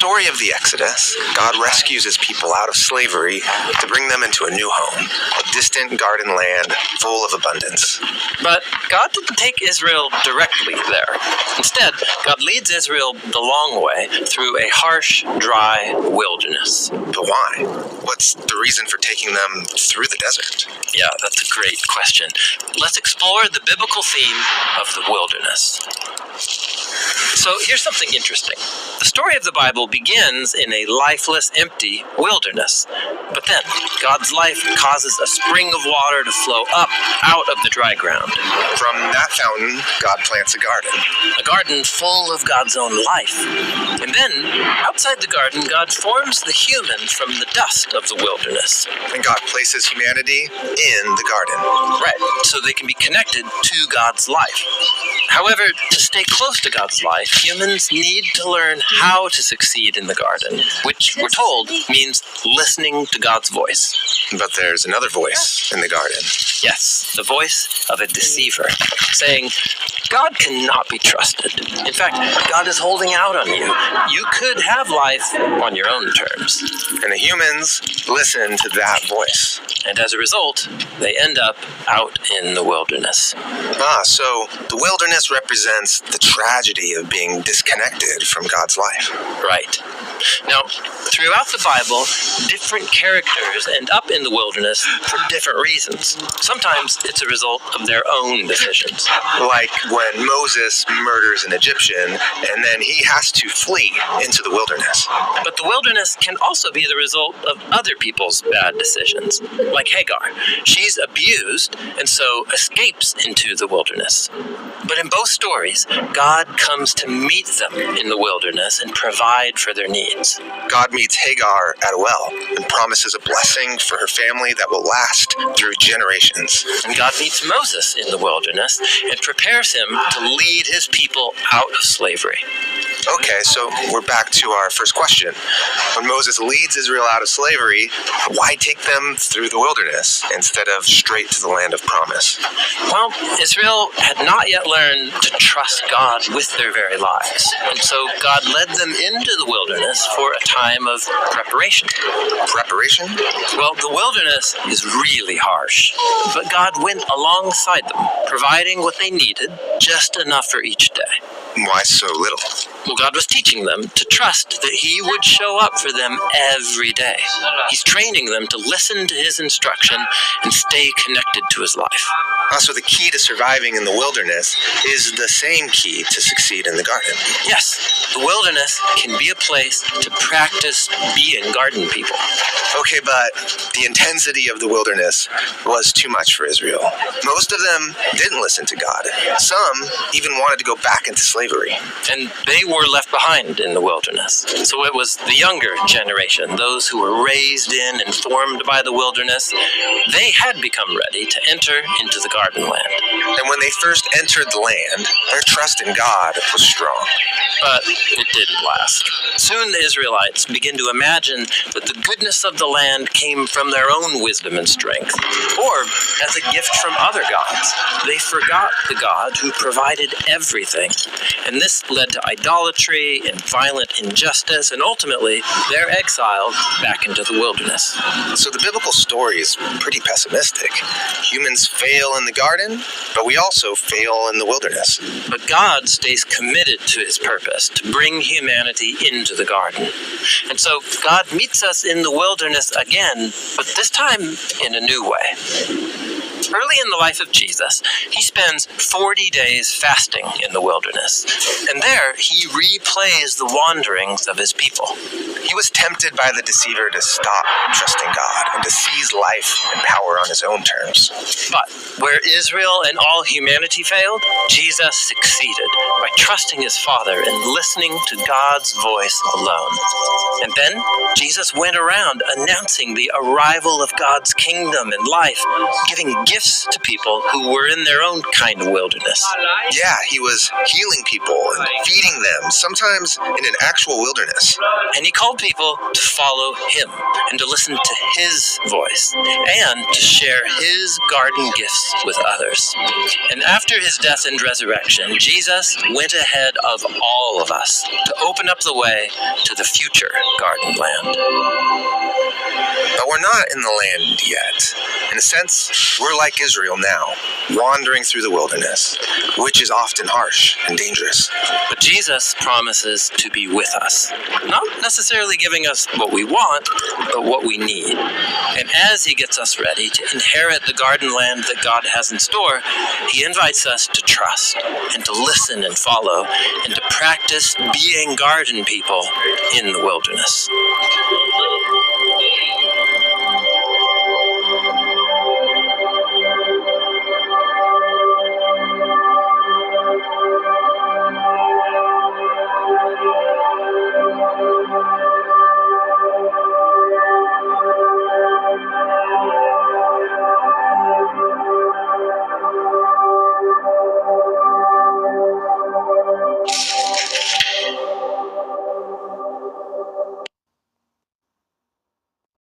story of the Exodus, God rescues his people out of slavery to bring them into a new home, a distant garden land full of abundance. But God didn't take Israel directly there. Instead, God leads Israel the long way through a harsh, dry wilderness. But why? What's the reason for taking them through the desert? Yeah, that's a great question. Let's explore the biblical theme of the wilderness. So here's something interesting. The story of the Bible begins in a lifeless, empty wilderness. But then, God's life causes a spring of water to flow up out of the dry ground. From that fountain, God plants a garden full of God's own life. And then, outside the garden, God forms the human from the dust of the wilderness. And God places humanity in the garden. Right, so they can be connected to God's life. However, to stay close to God's life, humans need to learn how to succeed in the garden, which we're told means listening to God's voice. But there's another voice in the garden. Yes, the voice of a deceiver, saying, God cannot be trusted. In fact, God is holding out on you. You could have life on your own terms. And the humans listen to that voice. And as a result, they end up out in the wilderness. So the wilderness represents the tragedy of being disconnected from God's life. Right. Now, throughout the Bible, different characters end up in the wilderness for different reasons. Sometimes it's a result of their own decisions. Like when Moses murders an Egyptian, and then he has to flee into the wilderness. But the wilderness can also be the result of other people's bad decisions. Like Hagar. She's abused, and so escapes into the wilderness. But in both stories, God comes to meet them in the wilderness and provide for their needs. God meets Hagar at a well and promises a blessing for her family that will last through generations. And God meets Moses in the wilderness and prepares him to lead his people out of slavery. Okay, so we're back to our first question. When Moses leads Israel out of slavery, why take them through the wilderness instead of straight to the land of promise? Well, Israel had not yet learned to trust God with their very lives. And so God led them into the wilderness for a time of preparation. Preparation? Well, the wilderness is really harsh, but God went alongside them, providing what they needed, just enough for each day. Why so little? Well, God was teaching them to trust that He would show up for them every day. He's training them to listen to His instruction and stay connected to His life. So the key to surviving in the wilderness is the same key to succeed in the garden. Yes, the wilderness can be a place to practice being garden people. Okay, but the intensity of the wilderness was too much for Israel. Most of them didn't listen to God. Some even wanted to go back into slavery. And they were left behind in the wilderness. So it was the younger generation, those who were raised in and formed by the wilderness. They had become ready to enter into the garden land. And when they first entered the land, their trust in God was strong. But it didn't last. Soon the Israelites began to imagine that the goodness of the land came from their own wisdom and strength, or as a gift from other gods. They forgot the God who provided everything. And this led to idolatry and violent injustice, and ultimately, they're exiled back into the wilderness. So the biblical story is pretty pessimistic. Humans fail in the garden, but we also fail in the wilderness. But God stays committed to His purpose, to bring humanity into the garden. And so God meets us in the wilderness again, but this time in a new way. Early in the life of Jesus, He spends 40 days fasting in the wilderness, and there He replays the wanderings of His people. He was tempted by the deceiver to stop trusting God and to seize life and power on His own terms. But where Israel and all humanity failed, Jesus succeeded by trusting His Father and listening to God's voice alone. And then Jesus went around announcing the arrival of God's kingdom and life, giving gifts to people who were in their own kind of wilderness. Yeah, He was healing people and feeding them, sometimes in an actual wilderness. And He called people to follow him and to listen to his voice and to share his garden gifts with others. And after his death and resurrection, Jesus went ahead of all of us to open up the way to the future garden land. But we're not in the land yet. In a sense, we're like Israel now, wandering through the wilderness, which is often harsh and dangerous. But Jesus promises to be with us, not necessarily giving us what we want, but what we need. And as he gets us ready to inherit the garden land that God has in store, he invites us to trust and to listen and follow and to practice being garden people in the wilderness.